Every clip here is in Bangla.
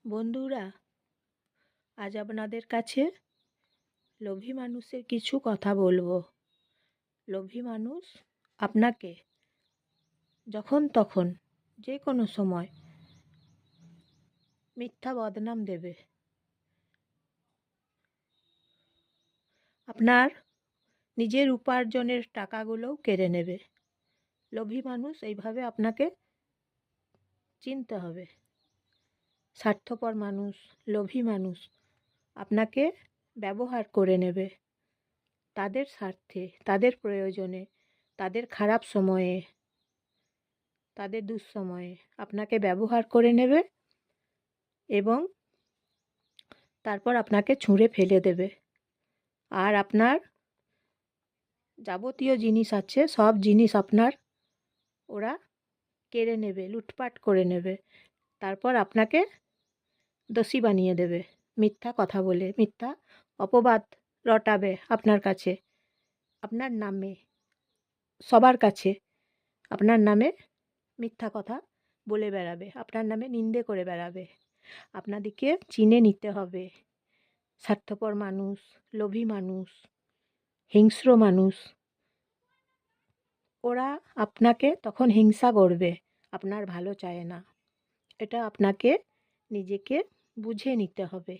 বন্ধুরা, আজ আপনাদের কাছে লোভী মানুষের কিছু কথা বলবো। লোভী মানুষ আপনাকে যখন তখন যে কোনো সময় মিথ্যা বদনাম দেবে। আপনার নিজের উপার্জনের টাকাগুলোও কেড়ে নেবে। লোভী মানুষ এইভাবে আপনাকে চিনতে হবে। স্বার্থপর মানুষ, লোভী মানুষ আপনাকে ব্যবহার করে নেবে তাদের স্বার্থে, তাদের প্রয়োজনে, তাদের খারাপ সময়ে, তাদের দুঃসময়ে আপনাকে ব্যবহার করে নেবে এবং তারপর আপনাকে ছুঁড়ে ফেলে দেবে। আর আপনার যাবতীয় জিনিস আছে, সব জিনিস আপনার ওরা কেড়ে নেবে, লুটপাট করে নেবে। তারপর আপনাকে দোষী বানিয়ে দেবে, মিথ্যা কথা বলে, মিথ্যা অপবাদ রটাবে আপনার কাছে, আপনার নামে, সবার কাছে আপনার নামে মিথ্যা কথা বলে বেড়াবে, আপনার নামে নিন্দে করে বেড়াবে। আপনাদেরকে চিনে নিতে হবে। স্বার্থপর মানুষ, লোভী মানুষ, হিংস্র মানুষ, ওরা আপনাকে তখন হিংসা করবে, আপনার ভালো চায় না। এটা আপনাকে নিজেকে বুঝে নিতে হবে।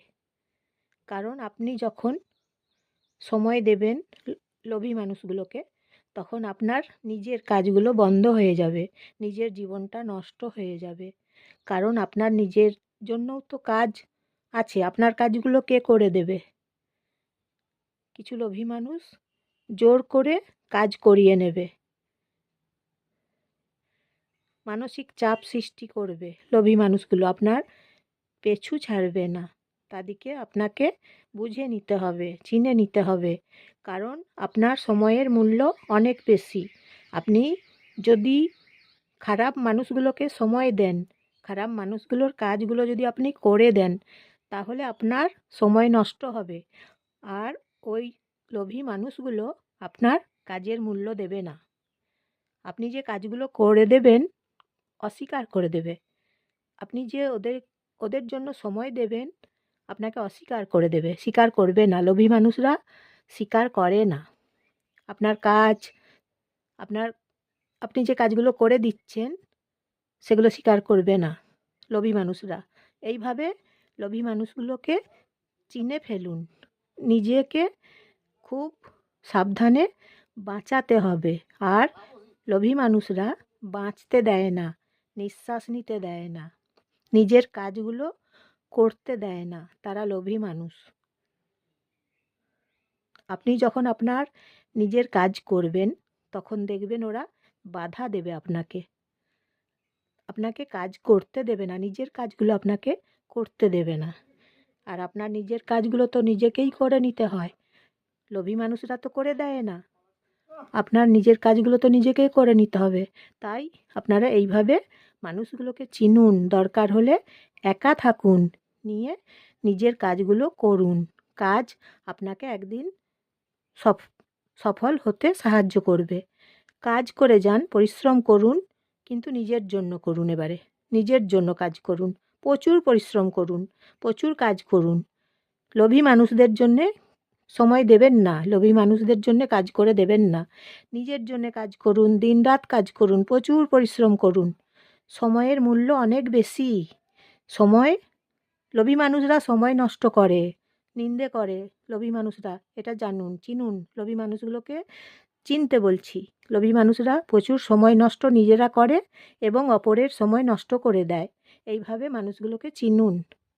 কারণ আপনি যখন সময় দেবেন লোভী মানুষগুলোকে, তখন আপনার নিজের কাজগুলো বন্ধ হয়ে যাবে, নিজের জীবনটা নষ্ট হয়ে যাবে। কারণ আপনার নিজের জন্যও তো কাজ আছে, আপনার কাজগুলো কে করে দেবে? কিছু লোভী মানুষ জোর করে কাজ করিয়ে নেবে, মানসিক চাপ সৃষ্টি করবে। লোভী মানুষগুলো আপনার পিছু ছাড়বে না। তাদেরকে আপনাকে বুঝে নিতে হবে, চিনে নিতে হবে। কারণ আপনার সময়ের মূল্য অনেক বেশি। আপনি যদি খারাপ মানুষগুলোকে সময় দেন, খারাপ মানুষগুলোর কাজগুলো যদি আপনি করে দেন, তাহলে আপনার সময় নষ্ট হবে। আর ওই লোভী মানুষগুলো আপনার কাজের মূল্য দেবে না। আপনি যে কাজগুলো করে দেবেন অস্বীকার করে দেবে। আপনি যে ওদের জন্য সময় দেবেন, আপনাকে অস্বীকার করে দেবে, স্বীকার করবে না। লোভী মানুষরা স্বীকার করে না আপনার কাজ, আপনার আপনি যে কাজগুলো করে দিচ্ছেন সেগুলো স্বীকার করবে না লোভী মানুষরা। এইভাবে লোভী মানুষগুলোকে চিনে ফেলুন। নিজেকে খুব সাবধানে বাঁচাতে হবে। আর লোভী মানুষরা বাঁচতে দেয় না, নিঃশ্বাস নিতে দেয় না, নিজের কাজগুলো করতে দেয় না। তারা লোভী মানুষ। আপনি যখন আপনার নিজের কাজ করবেন, তখন দেখবেন ওরা বাধা দেবে আপনাকে, আপনাকে কাজ করতে দেবে না, নিজের কাজগুলো আপনাকে করতে দেবে না। আর আপনার নিজের কাজগুলো তো নিজেকেই করে নিতে হয়, লোভী মানুষরা তো করে দেয় না। আপনার নিজের কাজগুলো তো নিজেকেই করে নিতে হবে। তাই আপনারা এইভাবে মানুষগুলোকে চিনুন, দরকার হলে একা থাকুন, নিয়ে নিজের কাজগুলো করুন। কাজ আপনাকে একদিন সফল হতে সাহায্য করবে। কাজ করে যান, পরিশ্রম করুন, কিন্তু নিজের জন্য করুন। এবারে নিজের জন্য কাজ করুন, প্রচুর পরিশ্রম করুন, প্রচুর কাজ করুন। লোভী মানুষদের জন্যে সময় দেবেন না, লোভী মানুষদের জন্যে কাজ করে দেবেন না। নিজের জন্যে কাজ করুন, দিনরাত কাজ করুন, প্রচুর পরিশ্রম করুন। সময়ের মূল্য অনেক বেশি। সময়, লোভী মানুষরা সময় নষ্ট করে, নিন্দে করে। লোভী মানুষরা, এটা জানুন, চিনুন। লোভী মানুষগুলোকে চিনতে বলছি। লোভী মানুষরা প্রচুর সময় নষ্ট নিজেরা করে এবং অপরের সময় নষ্ট করে দেয়। এইভাবে মানুষগুলোকে চিনুন।